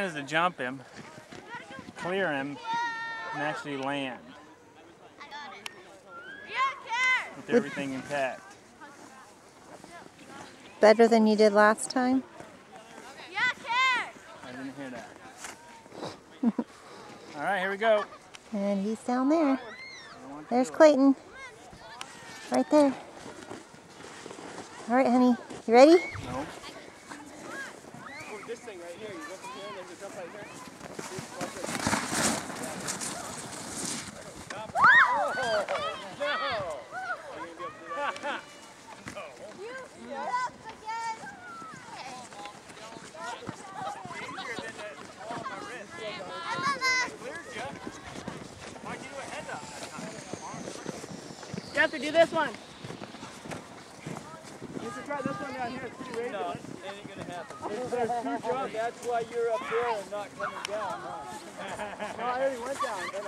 Is to jump him, clear him, and actually land with everything intact. Better than you did last time? I didn't hear that. All right, here we go. And he's down there. There's Clayton. Right there. All right, honey. You ready? No. This thing right here, you go from here and then you jump right here. You have to do this one. You should try this one down here. It's pretty raised. No, it ain't gonna happen. There's two jumps. That's why you're up there and not coming down, huh? No, I already went down. And